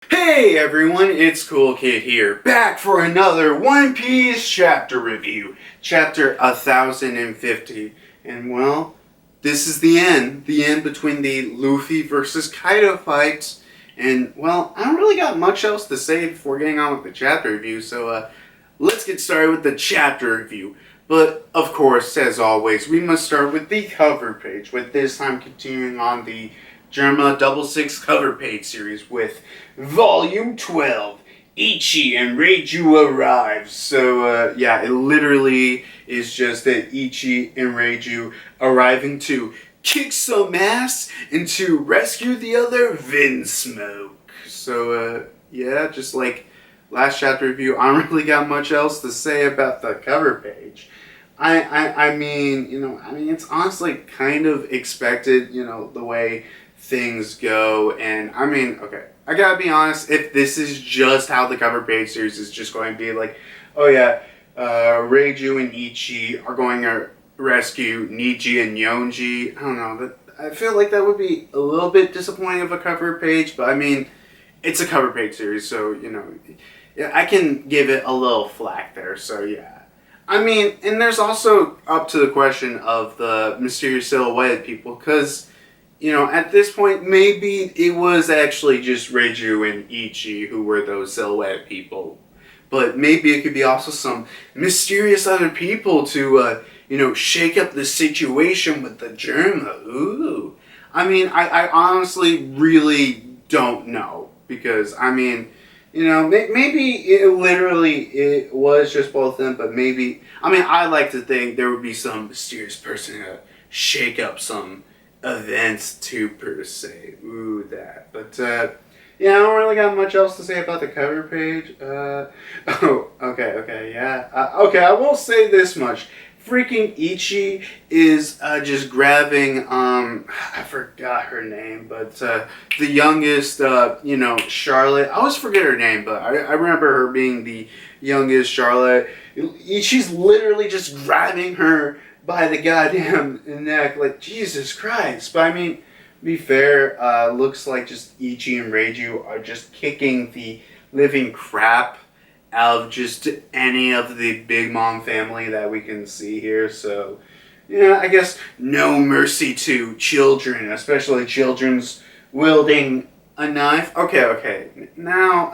Hey everyone, it's Coolkid here, back for another One Piece chapter review, chapter 1050. And well, this is the end between the Luffy versus Kaido fights. And well, I don't really got much else to say before getting on with the chapter review, so let's get started with the chapter review. But of course, as always, we must start with the cover page, with this time continuing on the Germa 66 cover page series with Volume 12, Ichi and Reiju arrives. So, yeah, it literally is just that Ichi and Reiju arriving to kick some ass and to rescue the other Vinsmoke. So, yeah, just like last chapter review, I don't really got much else to say about the cover page. I mean, it's honestly kind of expected, the way things go, and I mean, okay, I gotta be honest, if this is just how the cover page series is just going to be like, oh yeah, Reiju and Ichi are going to rescue Niji and Yonji, I don't know, I feel like that would be a little bit disappointing of a cover page, but I mean, it's a cover page series, so, yeah, I can give it a little flack there, so yeah. I mean, and there's also up to the question of the mysterious silhouetted people, because at this point, maybe it was actually just Reiju and Ichi who were those silhouette people. But maybe it could be also some mysterious other people to, shake up the situation with the Germa. Ooh. I mean, I honestly really don't know. Because, I mean, maybe it was just both of them, but maybe, I like to think there would be some mysterious person to shake up some events too, per se. Ooh, that. But, yeah, I don't really got much else to say about the cover page. Okay, yeah. Okay, I will say this much. Freaking Ichi is, just grabbing, I forgot her name, but, the youngest, Charlotte. I always forget her name, but I remember her being the youngest Charlotte. Ichi's literally just grabbing her by the goddamn neck, like, Jesus Christ. But I mean, to be fair, looks like just Ichi and Reiju are just kicking the living crap out of just any of the Big Mom family that we can see here. So, yeah, I guess no mercy to children, especially children's wielding a knife. Okay, now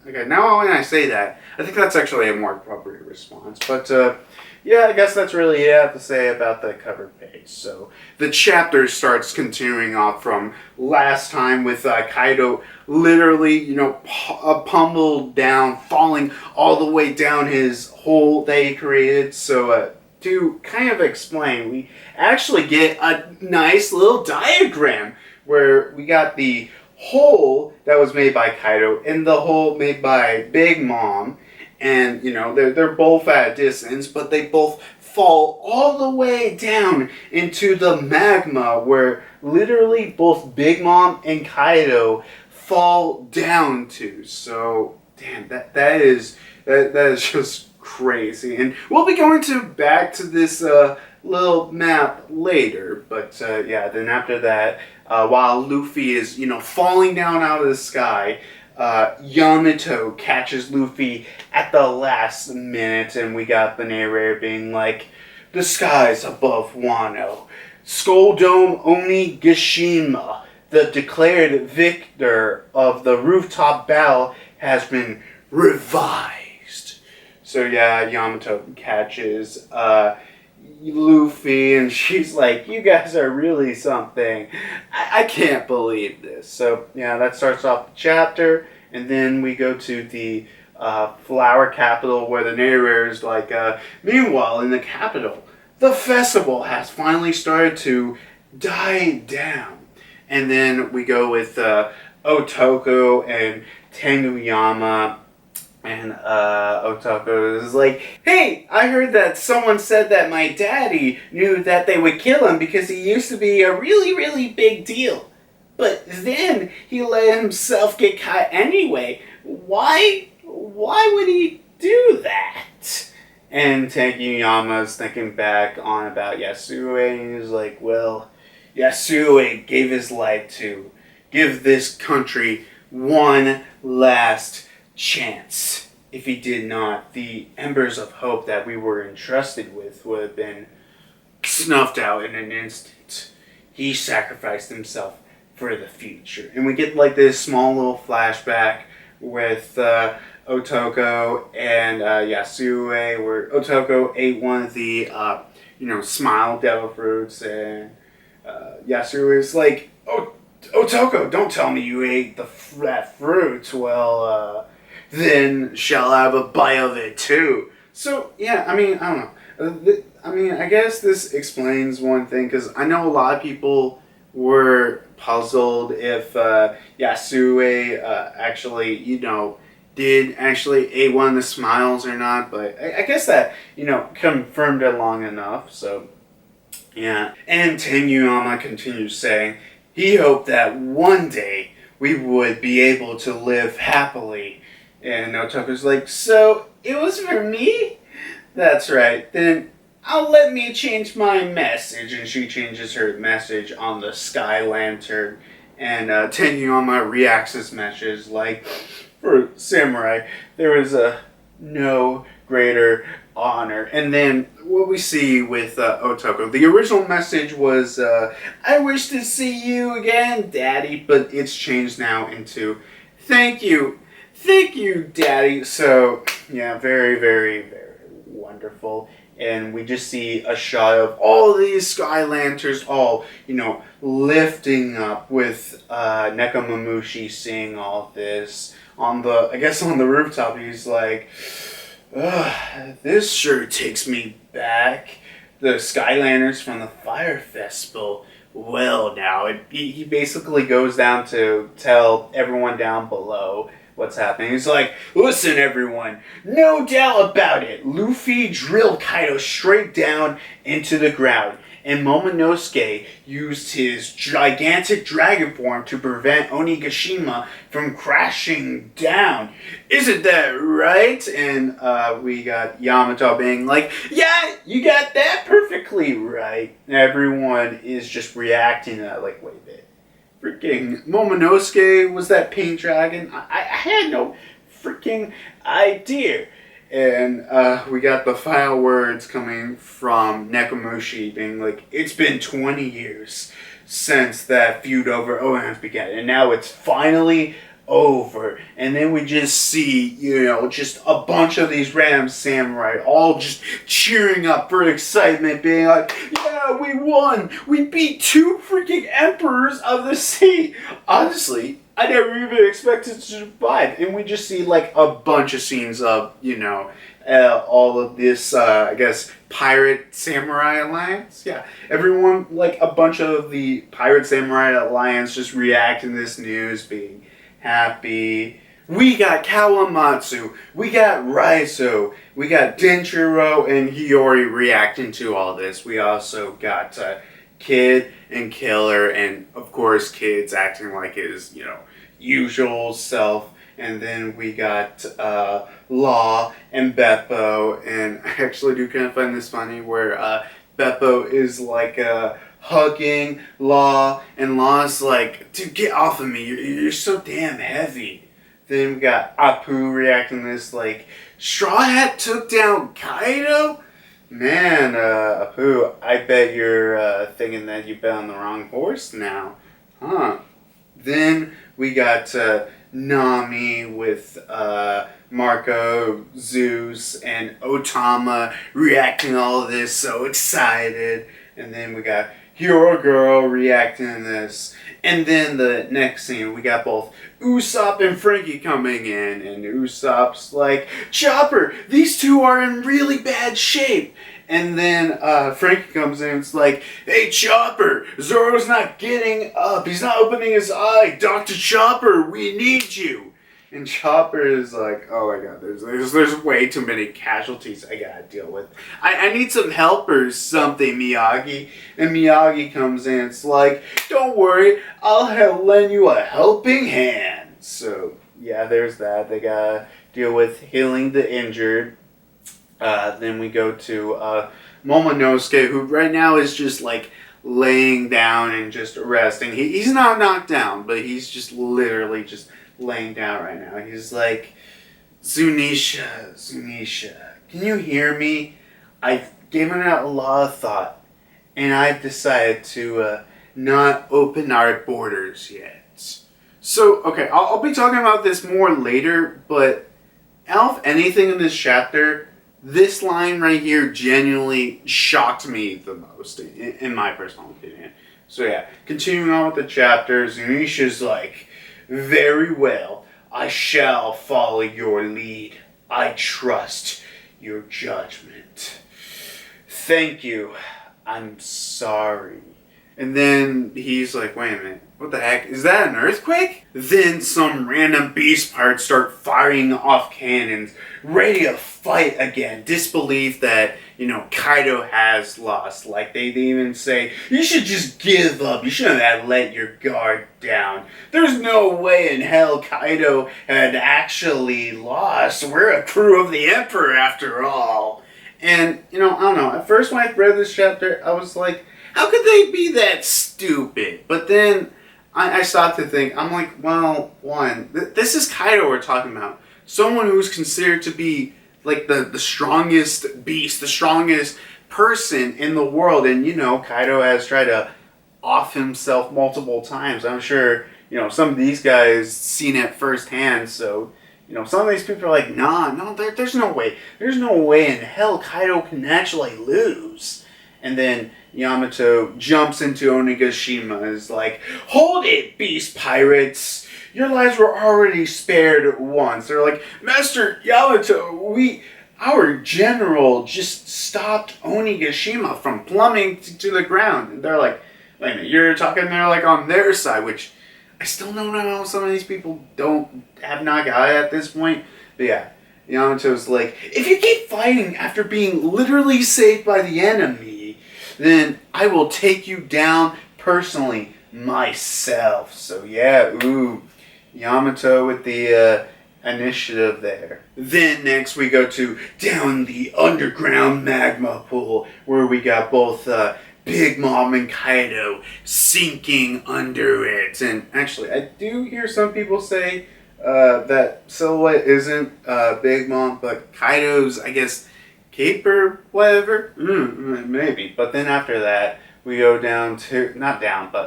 when I say that, I think that's actually a more appropriate response. But, yeah, I guess that's really it I have to say about the cover page. So the chapter starts continuing off from last time with Kaido literally, pummeled down, falling all the way down his hole that he created. So to kind of explain, we actually get a nice little diagram where we got the hole that was made by Kaido and the hole made by Big Mom. And, they're both at a distance, but they both fall all the way down into the magma where literally both Big Mom and Kaido fall down to. So, damn, that is just crazy. And we'll be going back to this little map later. But, yeah, then after that, while Luffy is, falling down out of the sky, Yamato catches Luffy at the last minute, and we got the narrator being like, the skies above Wano. Skull Dome Onigashima, the declared victor of the rooftop battle, has been revised. So yeah, Yamato catches Luffy, and she's like, you guys are really something. I can't believe this. So yeah, that starts off the chapter, and then we go to the flower capital where the narrator is like, meanwhile in the capital, the festival has finally started to die down. And then we go with Otoko and Tenguyama. And Otoko is like, hey, I heard that someone said that my daddy knew that they would kill him because he used to be a really, really big deal. But then he let himself get caught anyway. Why would he do that? And Tenguyama's thinking back on about Yasue, and he's like, well, Yasue gave his life to give this country one last chance. If he did not, the embers of hope that we were entrusted with would have been snuffed out in an instant. He sacrificed himself for the future. And we get like this small little flashback with Otoko and Yasue, where Otoko ate one of the, smile devil fruits, and Yasue is like, "Oh, Otoko, don't tell me you ate that fruit. Well, then shall I have a bite of it too." So, yeah, I mean, I don't know. I guess this explains one thing, because I know a lot of people were puzzled if Yasue actually, did actually ate one of the smiles or not, but I guess that, confirmed it long enough, so, yeah. And Tengyama continues saying he hoped that one day we would be able to live happily, and Otoko's like, "So, it was for me?" "That's right, then I'll let me change my message," and she changes her message on the Sky Lantern, and Tengyama reacts this message like, "For Samurai, there is no greater honor." And then what we see with Otoko, the original message was, "I wish to see you again, Daddy," but it's changed now into, Thank you, Daddy." So, yeah, very, very, very wonderful. And we just see a shot of all these Sky Lanterns all, lifting up with Nekomamushi seeing all this on the rooftop. He's like, "This sure takes me back. The Sky Lanterns from the Fire Festival. Well, now," he basically goes down to tell everyone down below what's happening. He's like, "Listen, everyone, no doubt about it, Luffy drilled Kaido straight down into the ground, and Momonosuke used his gigantic dragon form to prevent Onigashima from crashing down. Isn't that right?" And we got Yamato being like, "Yeah, you got that perfectly right." And everyone is just reacting to that like, wait a minute. Freaking Momonosuke was that pink dragon? I had no freaking idea. And we got the final words coming from Nekomamushi being like, "It's been 20 years since that feud over Ohan's began, and now it's finally over." And then we just see, just a bunch of these random samurai all just cheering up for excitement, being like, "Yeah, we won! We beat 2 freaking emperors of the sea! Honestly, I never even expected to survive." And we just see like a bunch of scenes of, all of this, pirate samurai alliance. Yeah, everyone, like a bunch of the pirate samurai alliance just reacting to this news, being happy. We got Kawamatsu, we got Raizo, we got Denjiro and Hiyori reacting to all this. We also got Kid and Killer, and of course Kid's acting like his, usual self. And then we got Law and Beppo, and I actually do kind of find this funny where Beppo is like hugging Law, and Law's like, "Dude, get off of me, you're so damn heavy." Then we got Apu reacting to this like, "Straw Hat took down Kaido?" Man, Apu, I bet you're thinking that you bet on the wrong horse now. Huh. Then we got Nami with Marco, Zeus, and Otama reacting to all of this, so excited. And then we got Hero Girl reacting to this. And then the next scene, we got both Usopp and Frankie coming in, and Usopp's like, "Chopper, these two are in really bad shape." And then Frankie comes in and it's like, "Hey, Chopper, Zoro's not getting up. He's not opening his eye. Dr. Chopper, we need you." And Chopper is like, "Oh my god, there's way too many casualties I gotta deal with. I need some help or something, Miyagi." And Miyagi comes in, it's like, "Don't worry, I'll lend you a helping hand." So, yeah, there's that. They gotta deal with healing the injured. Then we go to Momonosuke, who right now is just like laying down and just resting. He's not knocked down, but he's just literally just laying down right now. He's like, Zunisha, can you hear me? I've given it a lot of thought, and I've decided to not open our borders yet. So, okay, I'll be talking about this more later, but out of anything in this chapter, this line right here genuinely shocked me the most, in my personal opinion. So yeah, continuing on with the chapter, Zunisha's like, very well, I shall follow your lead. I trust your judgment. Thank you. I'm sorry. And then he's like, wait a minute, what the heck? Is that an earthquake? Then some random beast parts start firing off cannons, ready to fight again. Disbelief that, Kaido has lost. Like, they even say, you should just give up. You shouldn't have let your guard down. There's no way in hell Kaido had actually lost. We're a crew of the Emperor after all. And, I don't know. At first when I read this chapter, I was like, how could they be that stupid? But then I stopped to think, I'm like, well, this is Kaido we're talking about. Someone who's considered to be like the strongest beast, the strongest person in the world. And, Kaido has tried to off himself multiple times. I'm sure, some of these guys seen it firsthand. So, some of these people are like, no, there's no way. There's no way in hell Kaido can actually lose. And then Yamato jumps into Onigashima and is like, hold it, beast pirates. Your lives were already spared once. They're like, Master Yamato, our general just stopped Onigashima from plummeting to the ground. And they're like, wait a minute, you're talking there like on their side, which I still don't know how some of these people don't have Nagai at this point. But yeah, Yamato's like, if you keep fighting after being literally saved by the enemy, then I will take you down personally myself. So yeah, Yamato with the initiative there. Then next we go to down the underground magma pool, where we got both Big Mom and Kaido sinking under it. And actually, I do hear some people say that Silhouette isn't Big Mom, but Kaido's, I guess, cape or whatever? Maybe. But then after that, we go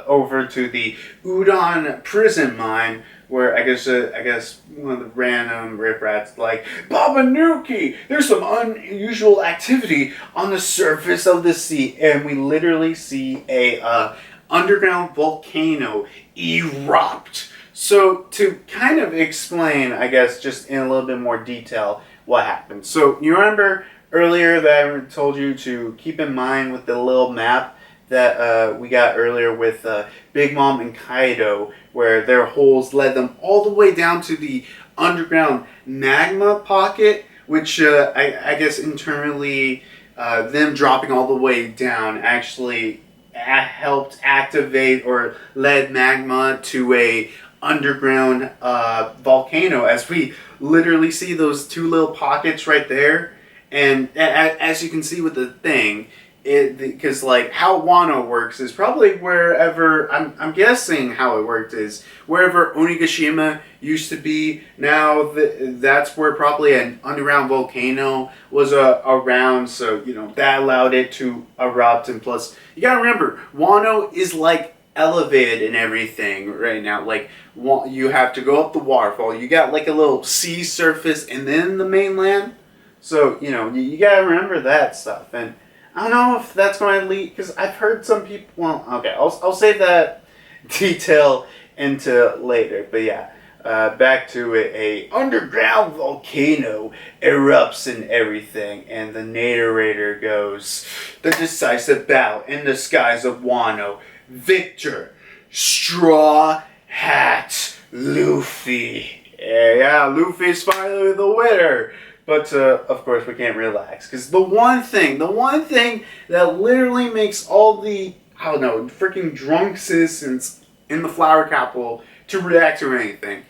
over to the Udon prison mine, where I guess one of the random riprats like, Babanuki, there's some unusual activity on the surface of the sea, and we literally see a underground volcano erupt. So to kind of explain, I guess, just in a little bit more detail what happened. So you remember earlier that I told you to keep in mind with the little map that we got earlier with Big Mom and Kaido, where their holes led them all the way down to the underground magma pocket, which I guess internally them dropping all the way down actually helped activate or led magma to a underground volcano, as we literally see those two little pockets right there. And as you can see with the thing, because like how Wano works is probably wherever, I'm guessing how it worked is wherever Onigashima used to be. Now that's where probably an underground volcano was around, so that allowed it to erupt. And plus, you gotta remember, Wano is like elevated and everything right now. Like, you have to go up the waterfall. You got like a little sea surface and then the mainland. So, you gotta remember that stuff. And I don't know if that's going to lead, because I've heard some people, well, okay, I'll save that detail into later. But yeah, back to it. A underground volcano erupts and everything, and the narrator goes, the decisive battle in the skies of Wano. Victor, Straw Hat Luffy. Yeah, Luffy's finally the winner. But, of course, we can't relax. Because the one thing that literally makes all the, freaking drunk citizens in the Flower Capital to react to anything.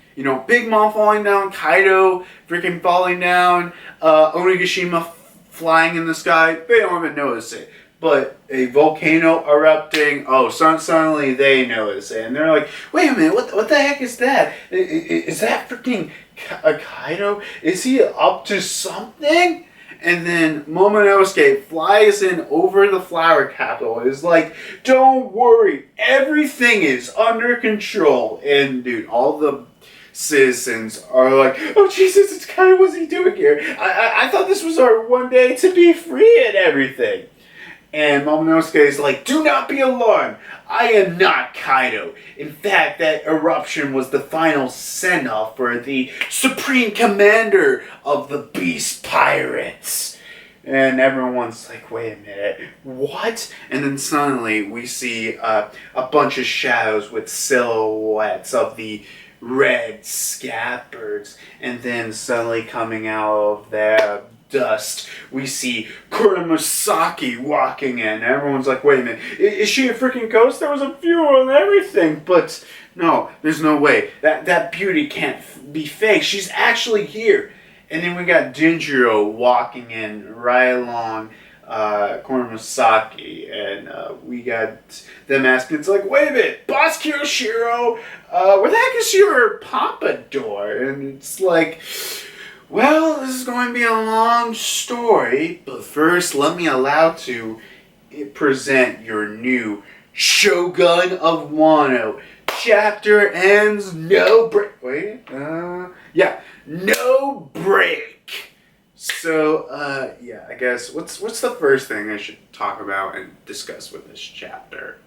Big Mom falling down, Kaido freaking falling down, Onigashima flying in the sky, they don't even notice it. but a volcano erupting. Oh, suddenly they notice it, and they're like, "Wait a minute, what the heck is that? Is that freaking Kaido? Is he up to something?" And then Momonosuke flies in over the flower capital. Is like, "Don't worry, everything is under control." And dude, all the citizens are like, "Oh Jesus, it's Kaido. What's he doing here? I thought this was our one day to be free and everything." And Momonosuke is like, "Do not be alarmed. I am not Kaido. In fact, that eruption was the final send-off for the Supreme Commander of the Beast Pirates." And everyone's like, "Wait a minute, what?" And then suddenly we see a bunch of shadows with silhouettes of the red scabbards. And then suddenly coming out of their dust, we see Kurosaki walking in. Everyone's like, "Wait a minute, is she a freaking ghost? There was a funeral and everything." But no, there's no way. That beauty can't be fake. She's actually here. And then we got Jinjiro walking in right along Kurosaki, and we got them asking, it's like, "Wait a minute, Boss Kiyoshiro, where the heck is your pompadour?" And it's like, well, this is going to be a long story, but first let me allow to present your new Shogun of Wano. Chapter ends, no break. Wait, no break. So, yeah, I guess, what's the first thing I should talk about and discuss with this chapter?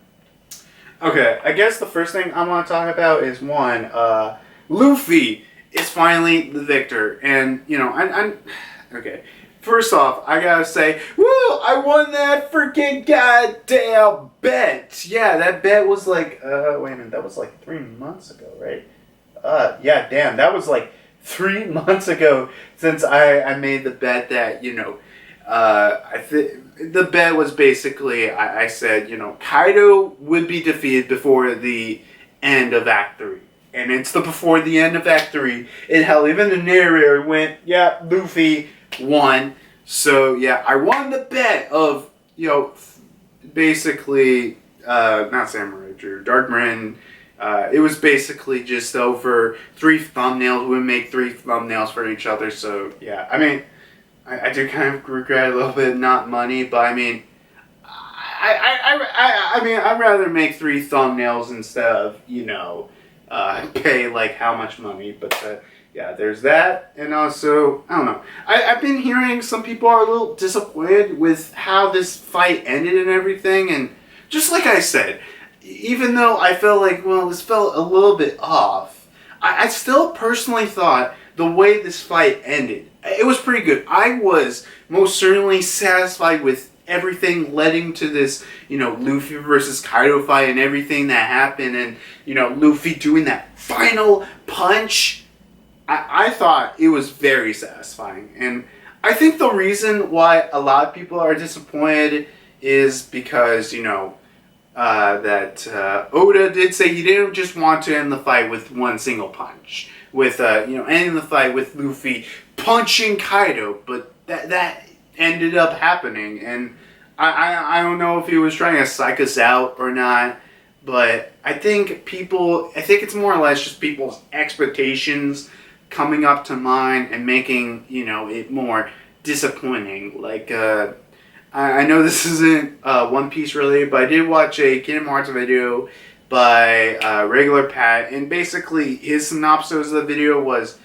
Okay, I guess the first thing I want to talk about is one, Luffy is finally the victor, and I'm okay. First off, I gotta say, woo! I won that freaking goddamn bet. Yeah, that bet was like, wait a minute, that was like 3 months ago, right? Yeah, damn, that was like 3 months ago since I made the bet that the bet was basically I said Kaido would be defeated before the end of Act 3. And it's before the end of Act 3. And hell, even the narrator went, "Yeah, Luffy won." So, yeah, I won the bet of, basically, not Samurai Drew, Dark Marin. It was basically just over 3 thumbnails. We would make 3 thumbnails for each other. So, yeah, I mean, I do kind of regret a little bit not money, but I mean, I'd rather make 3 thumbnails instead of, pay like how much money, but yeah, there's that. And also, I don't know, I've been hearing some people are a little disappointed with how this fight ended and everything, and just like I said, even though I felt like, well, this felt a little bit off, I still personally thought the way this fight ended, it was pretty good. I was most certainly satisfied with everything leading to this, Luffy versus Kaido fight and everything that happened, and, Luffy doing that final punch. I thought it was very satisfying. And I think the reason why a lot of people are disappointed is because, that Oda did say he didn't just want to end the fight with one single punch. With, ending the fight with Luffy punching Kaido, but that ended up happening, and I don't know if he was trying to psych us out or not, but I think it's more or less just people's expectations coming up to mine and making, it more disappointing. Like, I know this isn't One Piece related, but I did watch a Kingdom Hearts video by Regular Pat, and basically his synopsis of the video was,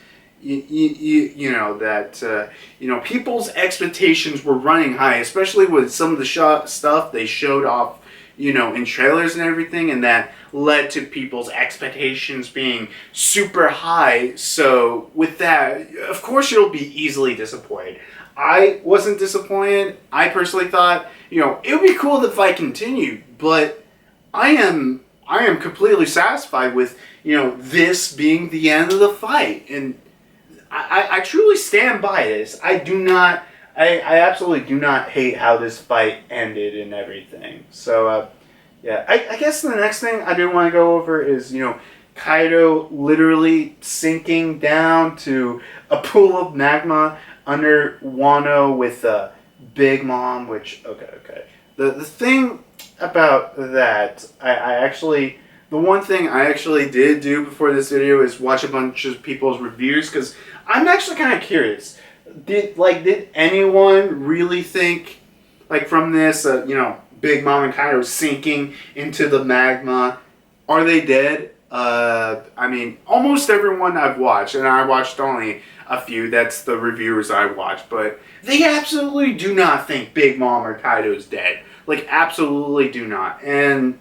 people's expectations were running high, especially with some of the stuff they showed off, in trailers and everything, and that led to people's expectations being super high. So with that, of course you'll be easily disappointed. I wasn't disappointed. I personally thought, it would be cool if the fight continued, but I am completely satisfied with, this being the end of the fight, and I truly stand by this. I absolutely do not hate how this fight ended and everything. So, yeah. I guess the next thing I do want to go over is, Kaido literally sinking down to a pool of magma under Wano with Big Mom, which, okay. the thing about that, I actually, the one thing I actually did do before this video is watch a bunch of people's reviews, because I'm actually kind of curious. Did anyone really think, like, from this, Big Mom and Kaido sinking into the magma, are they dead? I mean, almost everyone I've watched, and I watched only a few, that's the reviewers I watched, but they absolutely do not think Big Mom or Kaido's dead. Like, absolutely do not. And,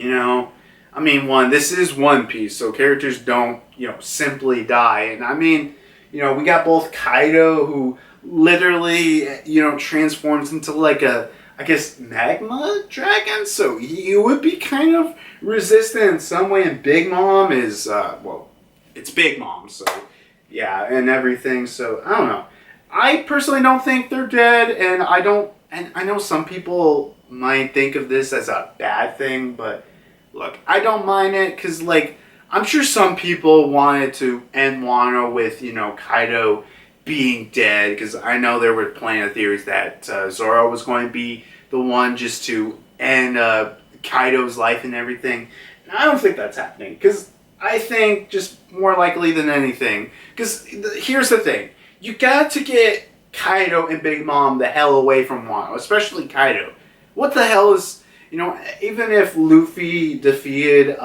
I mean, this is One Piece, so characters don't, simply die. And I mean, we got both Kaido, who literally, transforms into like a, I guess, magma dragon, so he would be kind of resistant in some way, and Big Mom is, it's Big Mom, so, yeah, and everything, so, I don't know. I personally don't think they're dead, and I know some people might think of this as a bad thing, but, look, I don't mind it, because, like, I'm sure some people wanted to end Wano with, Kaido being dead, because I know there were plenty of theories that Zoro was going to be the one just to end Kaido's life and everything. And I don't think that's happening, because I think just more likely than anything, because here's the thing, you got to get Kaido and Big Mom the hell away from Wano, especially Kaido. What the hell is, even if Luffy defeated,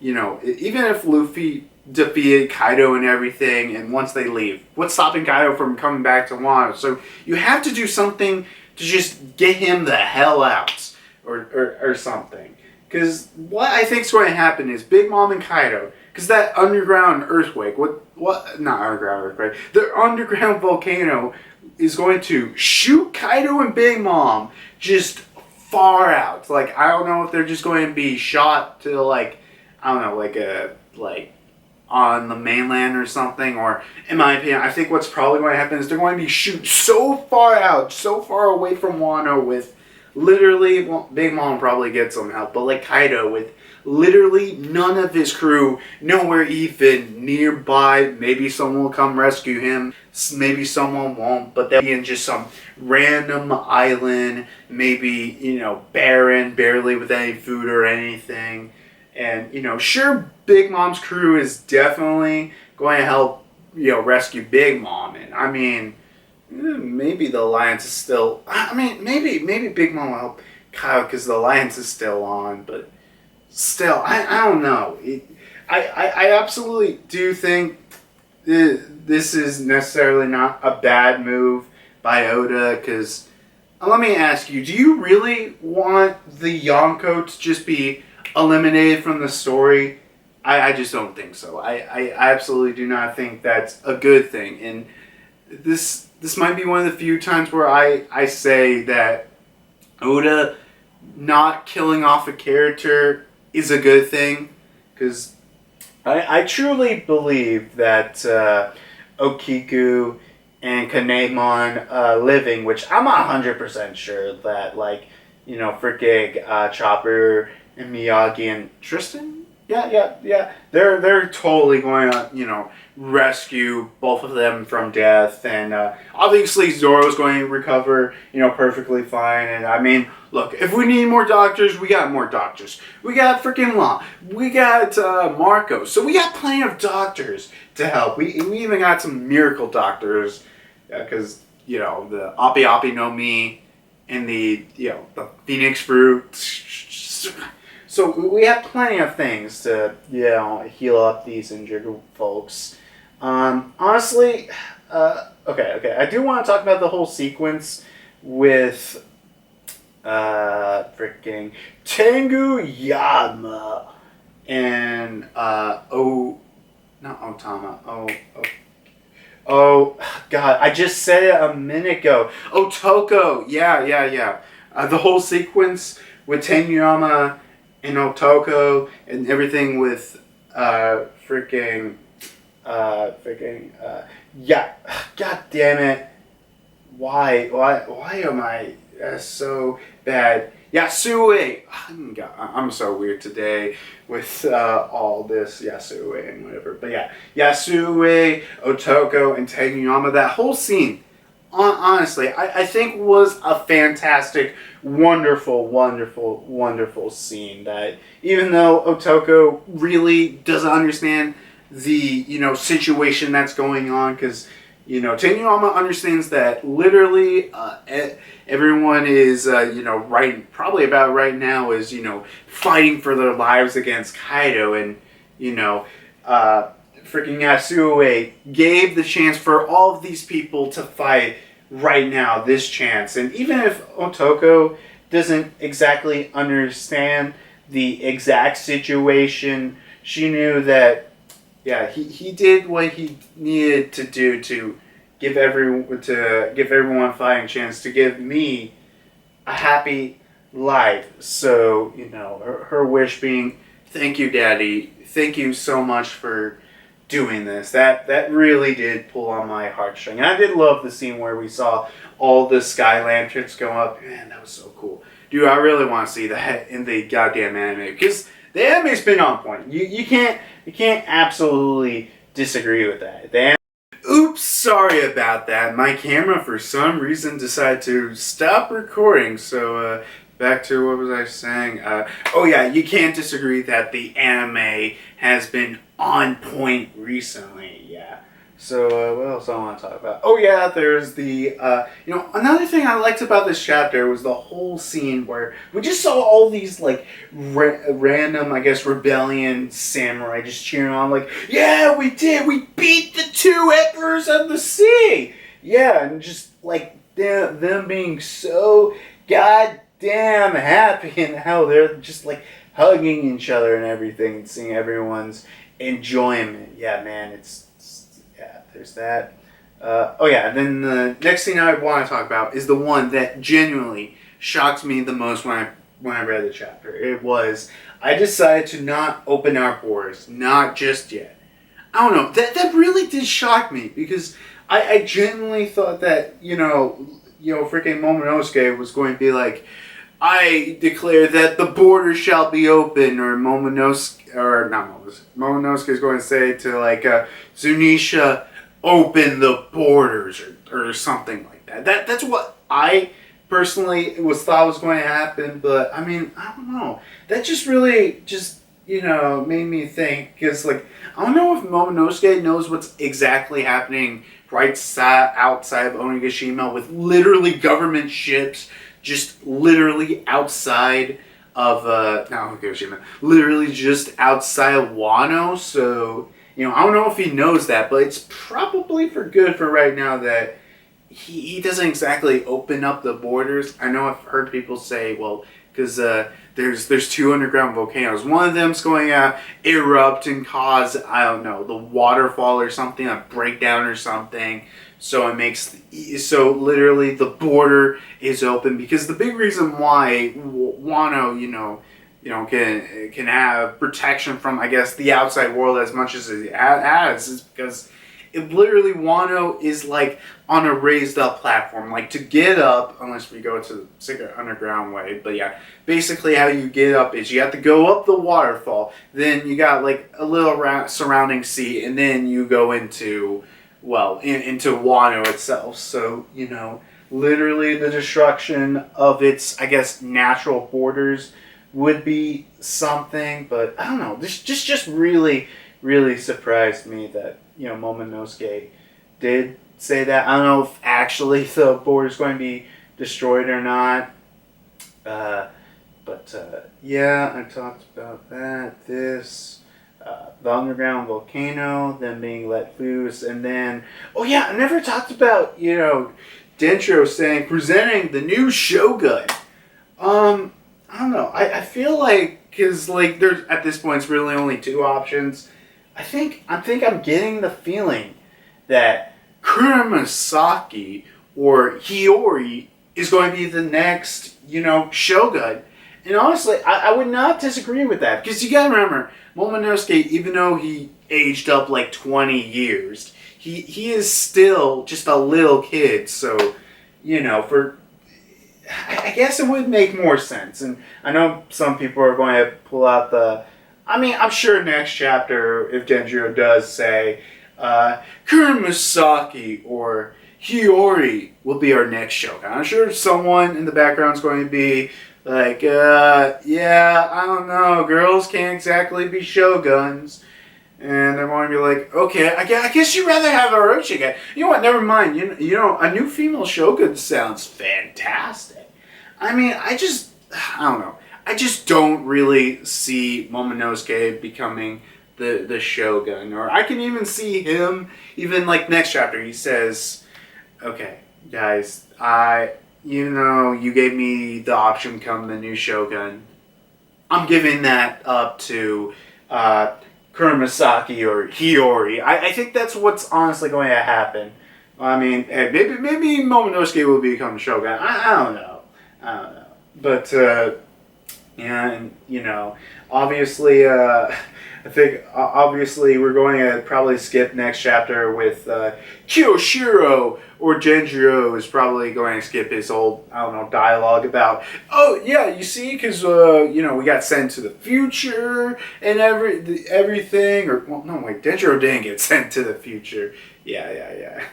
even if Luffy defeated Kaido and everything, and once they leave, what's stopping Kaido from coming back to Wano? So you have to do something to just get him the hell out, or something. Because what I think is going to happen is Big Mom and Kaido, because that underground earthquake, not underground earthquake, the underground volcano is going to shoot Kaido and Big Mom just far out. Like, I don't know if they're just going to be shot to, like, I don't know, like on the mainland or something, or in my opinion, I think what's probably going to happen is they're going to be shoot so far out, so far away from Wano with literally, Big Mom probably gets some help, but like Kaido with literally none of his crew, nowhere even nearby. Maybe someone will come rescue him, maybe someone won't, but they'll be in just some random island, maybe, barren, barely with any food or anything. And, sure, Big Mom's crew is definitely going to help, rescue Big Mom. And, I mean, maybe the alliance is still, maybe Big Mom will help Kyle because the alliance is still on, but still, I don't know. I absolutely do think this is necessarily not a bad move by Oda, because, let me ask you, do you really want the Yonko to just be eliminated from the story? I just don't think so. I absolutely do not think that's a good thing. And this might be one of the few times where I say that Oda not killing off a character is a good thing, because I truly believe that Okiku and Kanemon living, which I'm 100% sure that, like, freaking Chopper and Miyagi and Tristan, yeah, they're totally going to, rescue both of them from death, and obviously Zoro's going to recover, perfectly fine. And I mean, look, if we need more doctors, we got more doctors. We got freaking Law, we got Marco, so we got plenty of doctors to help. We even got some miracle doctors, because the Appi Appi no Mi and the the Phoenix Fruit. So we have plenty of things to heal up these injured folks. Honestly, okay. I do want to talk about the whole sequence with freaking Tengu Yama and not Otama. Oh God! I just said it a minute ago. Otoko. Yeah. The whole sequence with Tengu Yama and Otoko and everything with yeah, god damn it, why am I so bad? Yasue. God, I'm so weird today with all this Yasue and whatever, but yeah, Yasue, Otoko, and Tengu Yama, that whole scene, honestly, I think was a fantastic, wonderful, wonderful, wonderful scene that even though Otoko really doesn't understand the, situation that's going on, because, Tenuyama understands that literally everyone is, right, probably about right now is, fighting for their lives against Kaido, and, freaking Yasue gave the chance for all of these people to fight right now, this chance. And even if Otoko doesn't exactly understand the exact situation, she knew that, yeah, he did what he needed to do to give everyone a fighting chance, to give me a happy life. So, her wish being, thank you, Daddy. Thank you so much for doing this. That really did pull on my heartstring. And I did love the scene where we saw all the sky lanterns go up. Man, that was so cool. Dude, I really want to see that in the goddamn anime, because the anime's been on point. You can't absolutely disagree with that. Oops, sorry about that. My camera for some reason decided to stop recording. So back to what was I saying? Oh yeah, you can't disagree that the anime has been on point recently. Yeah. So what else I want to talk about? Oh yeah, there's the another thing I liked about this chapter was the whole scene where we just saw all these like random, I guess, rebellion samurai just cheering on, like, yeah, we beat the two emperors of the sea. Yeah, and just like them being so goddamn happy, and how they're just like hugging each other and everything, and seeing everyone's enjoyment. Yeah, man, there's that. Then the next thing I want to talk about is the one that genuinely shocked me the most when I read the chapter. It was, I decided to not open our borders, not just yet. I don't know, that really did shock me, because I genuinely thought that, freaking Momonosuke was going to be like, I declare that the border shall be open, or Momonosuke is going to say to, like, Zunisha, open the borders, or something like that. That's what I personally thought was going to happen, but I mean, I don't know. That just really made me think, because like, I don't know if Momonosuke knows what's exactly happening right outside of Onigashima, with literally government ships just literally outside of not Onigashima, literally just outside of Wano. So I don't know if he knows that, but it's probably for good for right now that he doesn't exactly open up the borders. I know I've heard people say, well, because there's two underground volcanoes. One of them's going to erupt and cause, I don't know, the waterfall or something, a breakdown or something. So so literally the border is open, because the big reason why Wano, can have protection from, I guess, the outside world as much as it has, is because literally Wano is like on a raised up platform. Like, to get up, unless we go to the secret underground way, but yeah, basically how you get up is you have to go up the waterfall, then you got like a little surrounding sea, and then you go into Wano itself. So, literally the destruction of its, I guess, natural borders would be something. But I don't know, this just really, really surprised me that, Momonosuke did say that. I don't know if actually the border is going to be destroyed or not. Yeah, I talked about that. The underground volcano, them being let loose, and then, oh yeah, I never talked about, Dentro presenting the new Shogun. I don't know, I feel like, because, like, there's, at this point, it's really only two options. I think I'm getting the feeling that Kuromasaki or Hiyori is going to be the next, Shogun. And honestly, I would not disagree with that, because you gotta remember, Momonosuke, even though he aged up like 20 years, he is still just a little kid. So, I guess it would make more sense. And I know some people are going to pull out I'm sure next chapter, if Denjiro does say, Kuromasaki or Hiyori will be our next Shogun. I'm sure someone in the background is going to be like, yeah, I don't know, girls can't exactly be Shoguns. And I'm going to be like, okay, I guess you'd rather have Orochi again. You know what, never mind. You know, a new female Shogun sounds fantastic. I mean, I don't know. I just don't really see Momonosuke becoming the Shogun. Or I can even see him, even like next chapter, he says, okay, guys, you gave me the option to become the new Shogun. I'm giving that up to Kuromasaki or Hiyori. I think that's what's honestly going to happen. I mean, hey, maybe Momonosuke will become Shogun. I don't know. But, yeah, and, obviously, I think, obviously, we're going to probably skip next chapter with Kiyoshiro, or Genjiro is probably going to skip his old, dialogue about, oh, yeah, you see, because, we got sent to the future and everything, or, well, no, wait, Genjiro didn't get sent to the future. Yeah.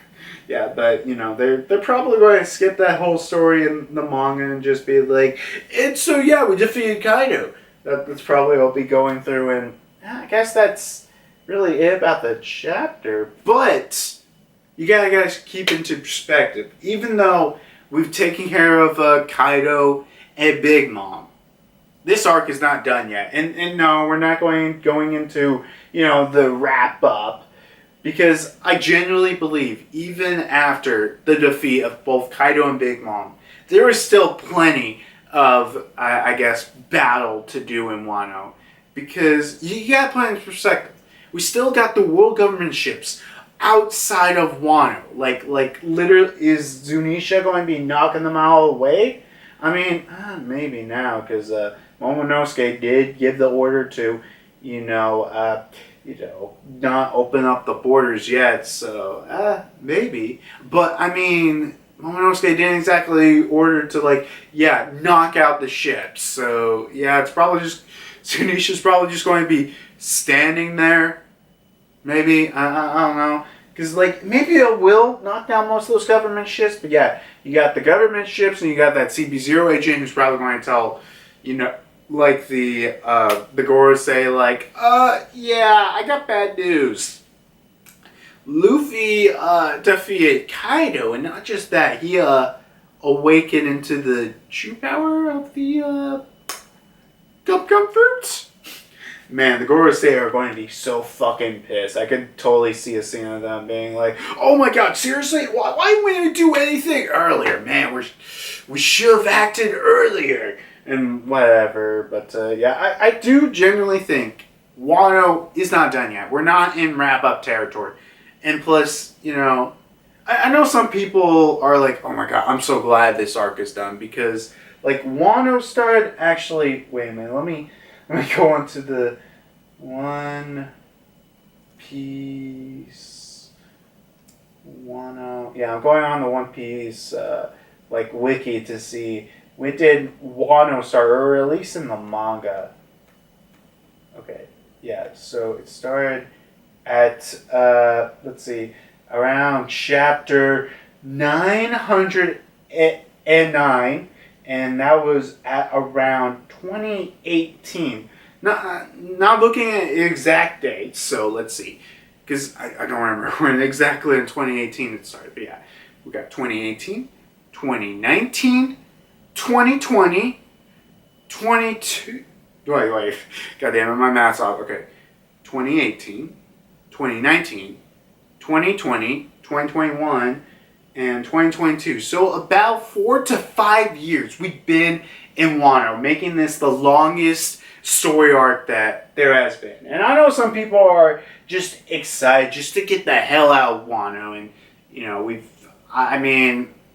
Yeah, but, they're probably going to skip that whole story in the manga and just be like, we defeated Kaido. That's probably what we'll be going through, and I guess that's really it about the chapter. But you gotta keep into perspective. Even though we've taken care of Kaido and Big Mom, this arc is not done yet. And no, we're not going into, the wrap up. Because I genuinely believe, even after the defeat of both Kaido and Big Mom, there is still plenty of, I guess, battle to do in Wano. Because you gotta put it in perspective. We still got the world government ships outside of Wano. Like literally, is Zunisha going to be knocking them all away? I mean, maybe now, because Momonosuke did give the order to, not open up the borders yet, so, maybe. But, I mean, Momonosuke didn't exactly order to, knock out the ships. So, yeah, it's probably just, Zunisha's probably just going to be standing there. Maybe, I don't know. Because, maybe it will knock down most of those government ships, but yeah, you got the government ships, and you got that CB0 agent who's probably going to tell, the Goros say, yeah, I got bad news. Luffy defeated Kaido, and not just that, he awakened into the true power of the Gum Fruits. Man, the Gorosei are going to be so fucking pissed. I could totally see a scene of them being like, oh my god, seriously? Why didn't we do anything earlier? Man, we should have acted earlier. And whatever, but yeah, I do genuinely think Wano is not done yet. We're not in wrap-up territory. And plus, I know some people are like, oh my god, I'm so glad this arc is done. Because, Wano started, actually, wait a minute, let me go on to the One Piece Wano. Yeah, I'm going on the One Piece, wiki to see, when did Wano start, or at least in the manga? Okay, yeah, so it started at, let's see, around chapter 909, and that was at around 2018. Not looking at exact dates, so let's see, because I don't remember when exactly in 2018 it started, but yeah, we got 2018, 2019, 2020, 22, wait, goddamn it, my math's off, okay, 2018, 2019, 2020, 2021, and 2022, so about 4 to 5 years we've been in Wano, making this the longest story arc that there has been, and I know some people are just excited just to get the hell out of Wano, and,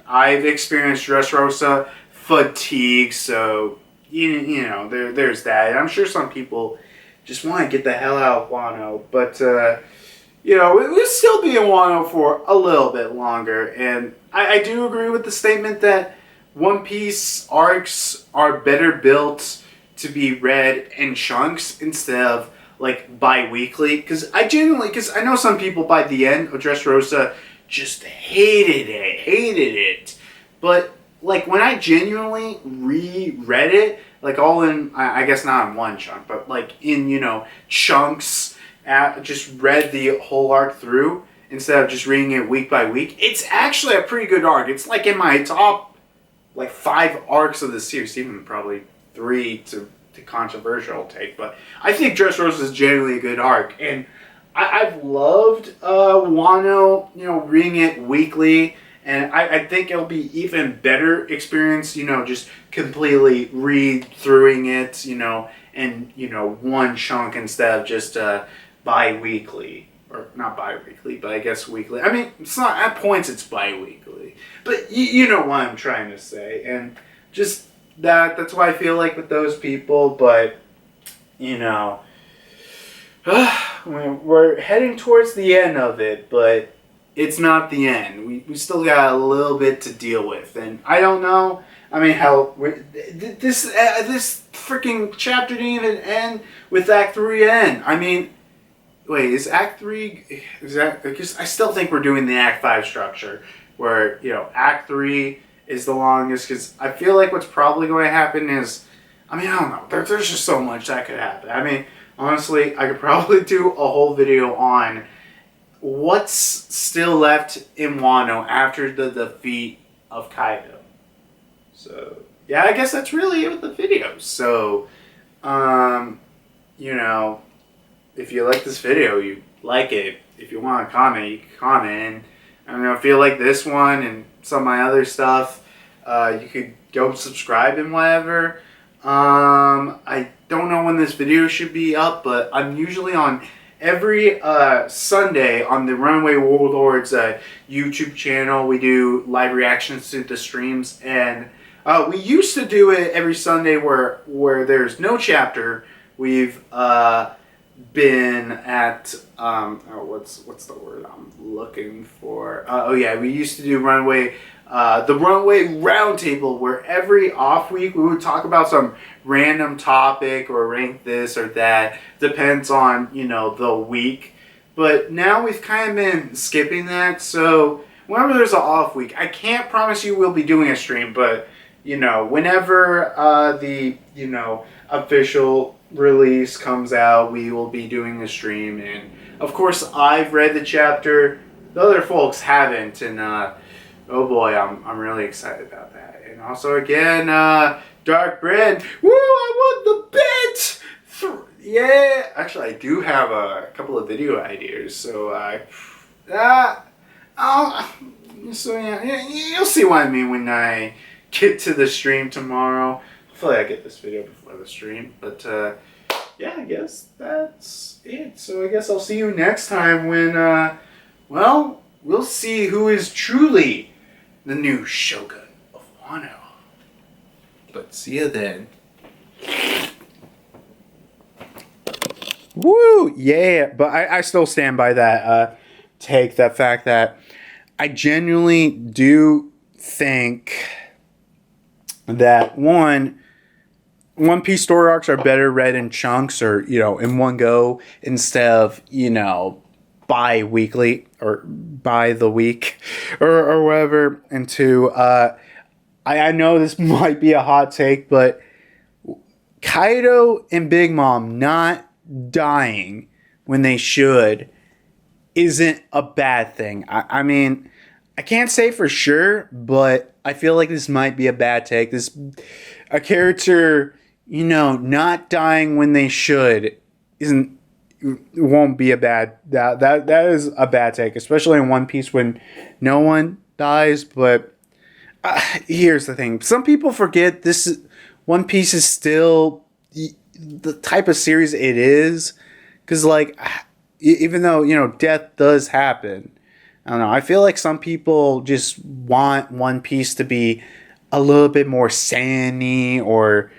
I've experienced Dressrosa fatigue, so there's that. And I'm sure some people just want to get the hell out of Wano, but we'll still be in Wano for a little bit longer. And I do agree with the statement that One Piece arcs are better built to be read in chunks instead of bi-weekly. Because I know some people by the end of Dressrosa just hated it. But like when I genuinely reread it, like all in, I guess not in one chunk, but like in, chunks, just read the whole arc through instead of just reading it week by week. It's actually a pretty good arc. It's like in my top like 5 arcs of the series, even probably 3 to controversial take, but I think Dressrosa is generally a good arc, and I've loved Wano, reading it weekly, and I think it'll be even better experience, just completely read throughing it, in one chunk instead of just bi-weekly. Or not bi-weekly, but I guess weekly. I mean, it's not, at points it's bi-weekly. But you know what I'm trying to say. And just that's why I feel like with those people. But, we're heading towards the end of it, but it's not the end. We still got a little bit to deal with. And I don't know, I mean, how this freaking chapter didn't even end with Act 3 end. I mean, wait, is Act 3, because I still think we're doing the Act 5 structure, where, Act 3 is the longest, because I feel like what's probably going to happen is, I mean, I don't know, there's just so much that could happen. I mean, honestly, I could probably do a whole video on what's still left in Wano after the defeat of Kaido. So, yeah, I guess that's really it with the video. So, if you like this video, you like it. If you want to comment, you can comment. And if you like this one and some of my other stuff, you could go subscribe and whatever. I don't know when this video should be up, but I'm usually on every Sunday on the Runaway Warlords YouTube channel. We do live reactions to the streams, and we used to do it every Sunday where there's no chapter. We've been at what's the word I'm looking for? We used to do the Runaway Roundtable, where every off week we would talk about some random topic or rank this or that, depends on the week. But now we've kind of been skipping that, so whenever there's an off week, I can't promise you we'll be doing a stream, but whenever the official release comes out, we will be doing a stream. And of course, I've read the chapter, the other folks haven't, and oh boy, I'm really excited about that. And also, again, Dark Brand, woo, I won the bet. Yeah, actually, I do have a couple of video ideas, so you'll see what I mean when I get to the stream tomorrow. Hopefully I get this video before the stream, but yeah, I guess that's it. So I guess I'll see you next time when, we'll see who is truly the new Shogun of Wano. But see you then. Woo! Yeah, but I still stand by that take, that fact that I genuinely do think that One Piece story arcs are better read in chunks or, in one go instead of, bi-weekly or by the week or whatever. And two, I know this might be a hot take, but Kaido and Big Mom not dying when they should isn't a bad thing. I mean, I can't say for sure, but I feel like this might be a bad take. A character, not dying when they should won't be a bad, that is a bad take, especially in One Piece when no one dies. But here's the thing. Some people forget One Piece is still the type of series it is. Because, even though, death does happen, I don't know. I feel like some people just want One Piece to be a little bit more sandy or,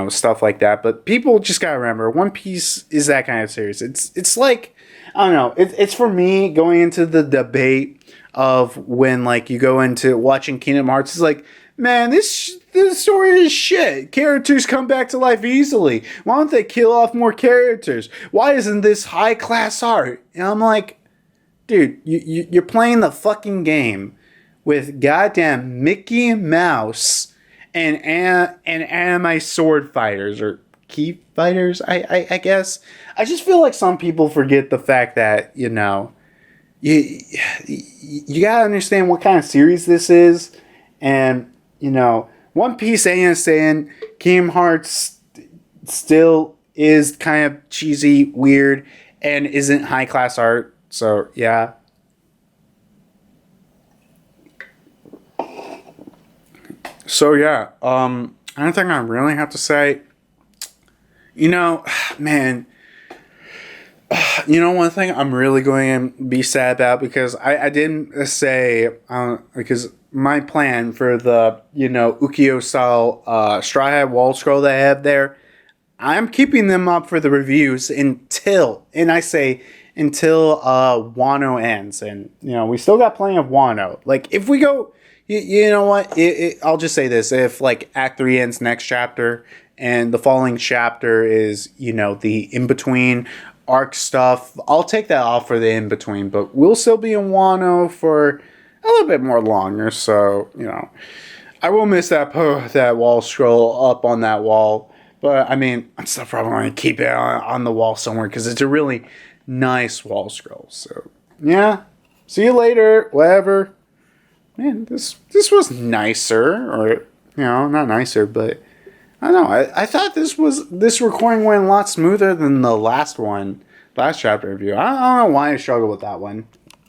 stuff like that. But people just gotta remember, One Piece is that kind of series. It's like, I don't know. It's for me going into the debate of when you go into watching Kingdom Hearts. It's like, man, this story is shit. Characters come back to life easily. Why don't they kill off more characters? Why isn't this high class art? And I'm like, dude, you're playing the fucking game with goddamn Mickey Mouse and anime sword fighters or key fighters, I guess. I just feel like some people forget the fact that, you know, you gotta understand what kind of series this is. And, you know, One Piece ain't saying Kingdom Hearts still is kind of cheesy, weird, and isn't high class art. So, yeah. So, yeah. I don't think I really have to say. You know, man. You know, one thing I'm really going to be sad about, because I didn't say, because my plan for the, you know, Ukiyo style Straw Hat Wall Scroll that I have there, I'm keeping them up for the reviews until, and I say until Wano ends. And, you know, we still got plenty of Wano. Like, if we go, you know what, I'll just say this. If, like, Act 3 ends next chapter, and the following chapter is, you know, the in-between arc stuff, I'll take that off for the in-between. But we'll still be in Wano for a little bit more longer. So, you know, I will miss that wall scroll up on that wall. But, I mean, I'm still probably going to keep it on the wall somewhere, because it's a really nice wall scroll. So, yeah. See you later. Whatever. Man, this was nicer. Or, you know, not nicer, but I don't know. I thought this recording went a lot smoother than the last chapter review. I don't know why I struggled with that one.